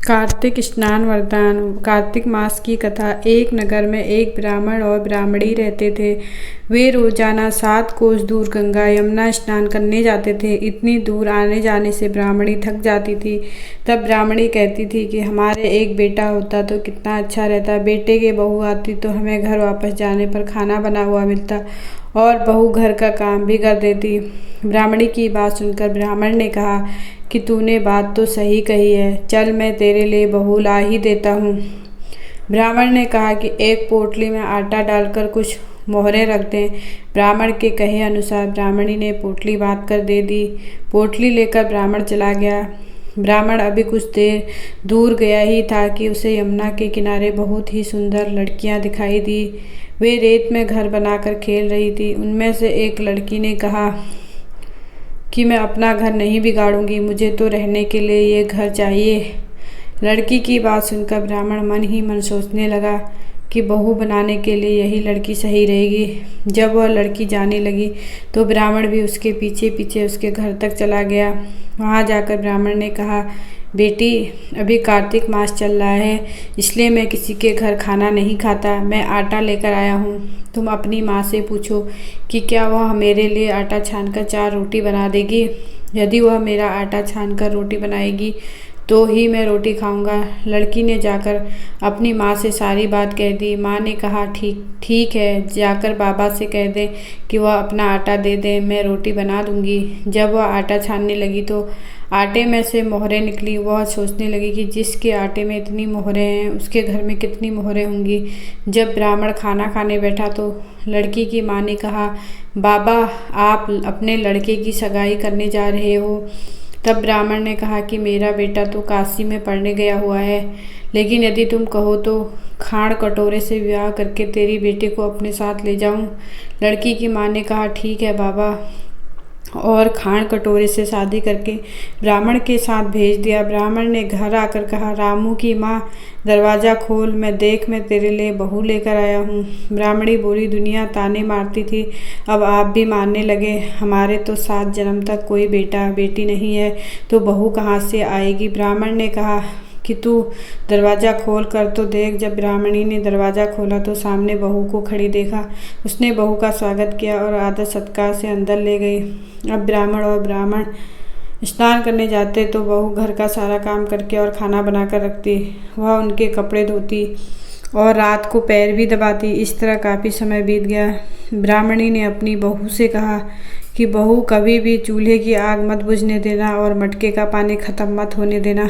कार्तिक स्नान वरदान। कार्तिक मास की कथा। एक नगर में एक ब्राह्मण और ब्राह्मणी रहते थे। वे रोजाना 7 कोस दूर गंगा यमुना स्नान करने जाते थे। इतनी दूर आने जाने से ब्राह्मणी थक जाती थी। तब ब्राह्मणी कहती थी कि हमारे एक बेटा होता तो कितना अच्छा रहता। बेटे के बहू आती तो हमें घर वापस जाने पर खाना बना हुआ मिलता और बहू घर का काम भी कर देती। ब्राह्मणी की बात सुनकर ब्राह्मण ने कहा कि तूने बात तो सही कही है, चल मैं तेरे लिए बहू ला ही देता हूँ। ब्राह्मण ने कहा कि एक पोटली में आटा डालकर कुछ मोहरें रख दें। ब्राह्मण के कहे अनुसार ब्राह्मणी ने पोटली बांध कर दे दी। पोटली लेकर ब्राह्मण चला गया। ब्राह्मण अभी कुछ देर दूर गया ही था कि उसे यमुना के किनारे बहुत ही सुंदर लड़कियां दिखाई दी। वे रेत में घर बनाकर खेल रही थी। उनमें से एक लड़की ने कहा कि मैं अपना घर नहीं बिगाड़ूंगी, मुझे तो रहने के लिए ये घर चाहिए। लड़की की बात सुनकर ब्राह्मण मन ही मन सोचने लगा कि बहू बनाने के लिए यही लड़की सही रहेगी। जब वह लड़की जाने लगी तो ब्राह्मण भी उसके पीछे पीछे उसके घर तक चला गया। वहाँ जाकर ब्राह्मण ने कहा, बेटी अभी कार्तिक मास चल रहा है, इसलिए मैं किसी के घर खाना नहीं खाता। मैं आटा लेकर आया हूँ। तुम अपनी माँ से पूछो कि क्या वह मेरे लिए आटा छानकर 4 रोटी बना देगी। यदि वह मेरा आटा छानकर रोटी बनाएगी तो ही मैं रोटी खाऊंगा। लड़की ने जाकर अपनी माँ से सारी बात कह दी। माँ ने कहा, ठीक है, जाकर बाबा से कह दे कि वह अपना आटा दे दे, मैं रोटी बना दूंगी। जब वह आटा छानने लगी तो आटे में से मोहरें निकली। वह सोचने लगी कि जिसके आटे में इतनी मोहरें हैं उसके घर में कितनी मोहरें होंगी। जब ब्राह्मण खाना खाने बैठा तो लड़की की माँ ने कहा, बाबा आप अपने लड़के की सगाई करने जा रहे हो। तब ब्राह्मण ने कहा कि मेरा बेटा तो काशी में पढ़ने गया हुआ है, लेकिन यदि तुम कहो तो खाण कटोरे से विवाह करके तेरी बेटे को अपने साथ ले जाऊं। लड़की की माँ ने कहा, ठीक है बाबा, और खाण कटोरे से शादी करके ब्राह्मण के साथ भेज दिया। ब्राह्मण ने घर आकर कहा, रामू की माँ दरवाज़ा खोल, मैं तेरे लिए बहू लेकर आया हूँ। ब्राह्मणी बोली, दुनिया ताने मारती थी, अब आप भी मारने लगे। हमारे तो 7 जन्म तक कोई बेटा बेटी नहीं है तो बहू कहाँ से आएगी। ब्राह्मण ने कहा कि तू दरवाज़ा खोल कर तो देख। जब ब्राह्मणी ने दरवाज़ा खोला तो सामने बहू को खड़ी देखा। उसने बहू का स्वागत किया और आदर सत्कार से अंदर ले गई। अब ब्राह्मण स्नान करने जाते तो बहू घर का सारा काम करके और खाना बनाकर रखती। वह उनके कपड़े धोती और रात को पैर भी दबाती। इस तरह काफ़ी समय बीत गया। ब्राह्मणी ने अपनी बहू से कहा कि बहू कभी भी चूल्हे की आग मत बुझने देना और मटके का पानी ख़त्म मत होने देना।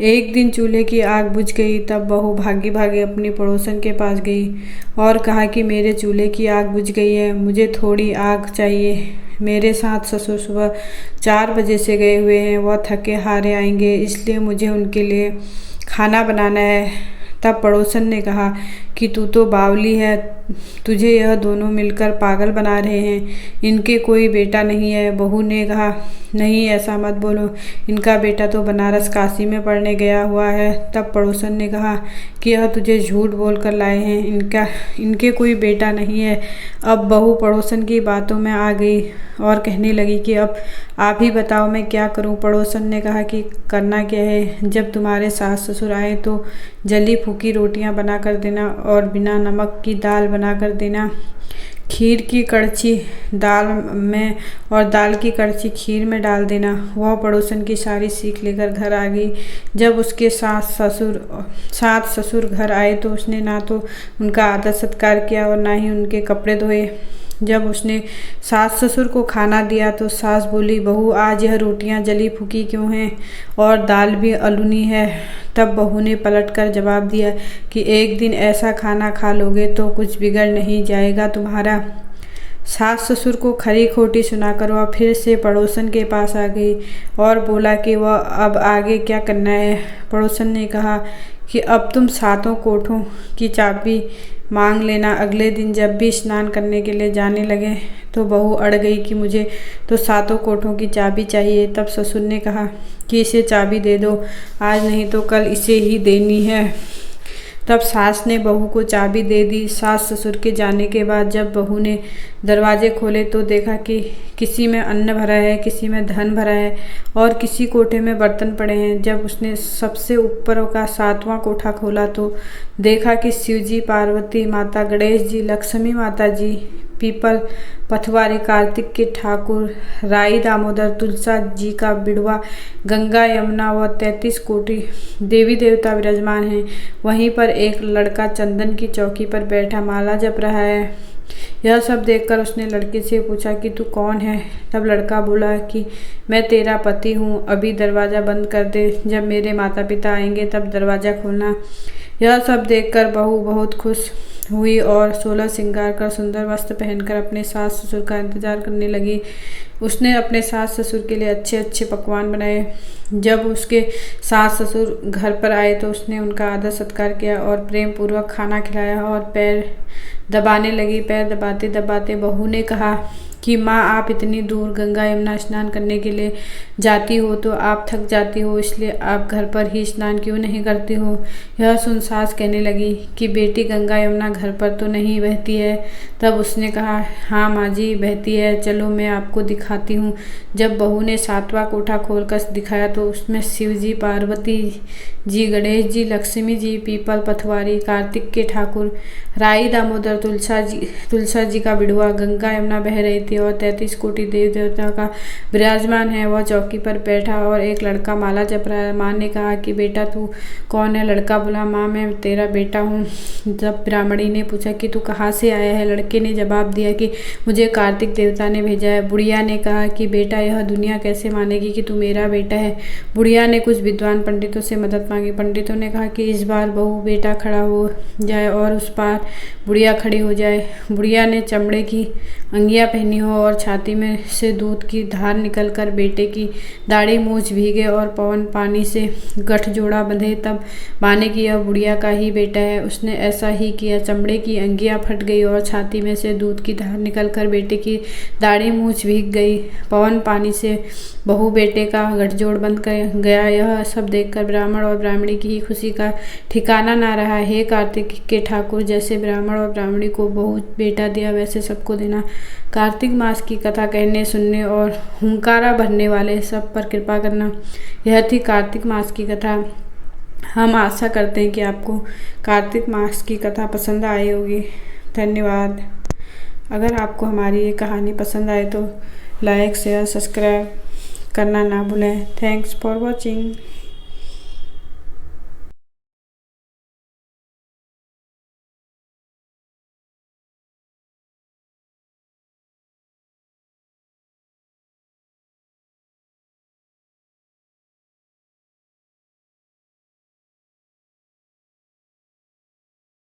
एक दिन चूल्हे की आग बुझ गई। तब बहू भागी भागी अपनी पड़ोसन के पास गई और कहा कि मेरे चूल्हे की आग बुझ गई है, मुझे थोड़ी आग चाहिए। मेरे साथ ससुर सुबह 4 बजे से गए हुए हैं, वह थके हारे आएंगे, इसलिए मुझे उनके लिए खाना बनाना है। तब पड़ोसन ने कहा कि तू तो बावली है, तुझे यह दोनों मिलकर पागल बना रहे हैं, इनके कोई बेटा नहीं है। बहू ने कहा, नहीं ऐसा मत बोलो, इनका बेटा तो बनारस काशी में पढ़ने गया हुआ है। तब पड़ोसन ने कहा कि यह तुझे झूठ बोल कर लाए हैं, इनके कोई बेटा नहीं है। अब बहू पड़ोसन की बातों में आ गई और कहने लगी कि अब आप ही बताओ मैं क्या करूं। पड़ोसन ने कहा कि करना क्या है, जब तुम्हारे सास ससुर आए तो जली फूकी रोटियां बना कर देना और बिना नमक की दाल बना कर देना। खीर की कड़छी दाल में और दाल की कड़छी खीर में डाल देना। वह पड़ोसन की सारी सीख लेकर घर आ गई। जब उसके सास ससुर घर आए तो उसने ना तो उनका आदर सत्कार किया और ना ही उनके कपड़े धोए। जब उसने सास ससुर को खाना दिया तो सास बोली, बहू आज यह रोटियां जली फूकी क्यों हैं और दाल भी अलूनी है। तब बहू ने पलटकर जवाब दिया कि एक दिन ऐसा खाना खा लोगे तो कुछ बिगड़ नहीं जाएगा तुम्हारा। सास ससुर को खरी खोटी सुनाकर वह फिर से पड़ोसन के पास आ गई और बोला कि वह अब आगे क्या करना है। पड़ोसन ने कहा कि अब तुम 7 कोठों की चाबी मांग लेना। अगले दिन जब भी स्नान करने के लिए जाने लगे तो बहू अड़ गई कि मुझे तो 7 कोठों की चाबी चाहिए। तब ससुर ने कहा कि इसे चाबी दे दो, आज नहीं तो कल इसे ही देनी है। तब सास ने बहू को चाबी दे दी। सास ससुर के जाने के बाद जब बहू ने दरवाजे खोले तो देखा कि किसी में अन्न भरा है, किसी में धन भरा है और किसी कोठे में बर्तन पड़े हैं। जब उसने सबसे ऊपर का 7वां कोठा खोला तो देखा कि शिव जी, पार्वती माता, गणेश जी, लक्ष्मी माता जी, पीपल पथवारी, कार्तिक के ठाकुर, राई दामोदर, तुलसा जी का बिड़वा, गंगा यमुना व 33 कोटि देवी देवता विराजमान हैं। वहीं पर एक लड़का चंदन की चौकी पर बैठा माला जप रहा है। यह सब देखकर उसने लड़के से पूछा कि तू कौन है? तब लड़का बोला कि मैं तेरा पति हूँ, अभी दरवाज़ा बंद कर दे, जब मेरे माता पिता आएंगे तब दरवाज़ा खोलना। यह सब देखकर बहू बहुत खुश हुई और 16 श्रृंगार कर सुंदर वस्त्र पहनकर अपने सास ससुर का इंतजार करने लगी। उसने अपने सास ससुर के लिए अच्छे अच्छे पकवान बनाए। जब उसके सास ससुर घर पर आए तो उसने उनका आदर सत्कार किया और प्रेम पूर्वक खाना खिलाया और पैर दबाने लगी। पैर दबाते दबाते बहू ने कहा कि माँ, आप इतनी दूर गंगा यमुना स्नान करने के लिए जाती हो तो आप थक जाती हो, इसलिए आप घर पर ही स्नान क्यों नहीं करती हो? यह सुन सास कहने लगी कि बेटी, गंगा यमुना घर पर तो नहीं बहती है। तब उसने कहा, हाँ माँ जी, बहती है, चलो मैं आपको दिखाती हूँ। जब बहू ने 7वां कोठा खोलकर दिखाया तो उसमें शिव जी, पार्वती जी, गणेश जी, लक्ष्मी जी, पीपल पथवारी, कार्तिक के ठाकुर, राई दामोदर, तुलसा जी का बिड़वा, गंगा यमुना बह रही थी और 33 कोटि देव देवता का विराजमान है। वह चौकी पर बैठा और एक लड़का माला जप रहा है। माँ ने कहा कि बेटा तू कौन है? लड़का बोला, माँ मैं तेरा बेटा हूँ। जब ब्राह्मणी ने पूछा कि तू कहाँ से आया है? लड़के ने जवाब दिया कि मुझे कार्तिक देवता ने भेजा है। बुढ़िया ने कहा कि बेटा, यह दुनिया कैसे मानेगी कि तू मेरा बेटा है? बुढ़िया ने कुछ विद्वान पंडितों से मदद मांगी। पंडितों ने कहा कि इस बार बहू बेटा खड़ा हो जाए और उस बार बुढ़िया खड़ी हो जाए। बुढ़िया ने चमड़े की अंगियां पहनी हो और छाती में से दूध की धार निकलकर बेटे की दाढ़ी मूछ भीगे और पवन पानी से गठजोड़ा बंधे, तब माने कि यह बुढ़िया का ही बेटा है। उसने ऐसा ही किया। चमड़े की अंगियां फट गई और छाती में से दूध की धार निकलकर बेटे की दाढ़ी मूछ भीग गई। पवन पानी से बहू बेटे का गठजोड़ बंध गया। यह सब देखकर ब्राह्मण और ब्राह्मणी की खुशी का ठिकाना ना रहा। हे कार्तिक के ठाकुर, जैसे ब्राह्मण और ब्राह्मणी को बहू बेटा दिया वैसे सबको देना। कार्तिक मास की कथा कहने, सुनने और हुंकारा भरने वाले सब पर कृपा करना। यह थी कार्तिक मास की कथा। हम आशा करते हैं कि आपको कार्तिक मास की कथा पसंद आई होगी। धन्यवाद। अगर आपको हमारी ये कहानी पसंद आए तो लाइक, शेयर, सब्सक्राइब करना ना भूलें। Thanks for watching.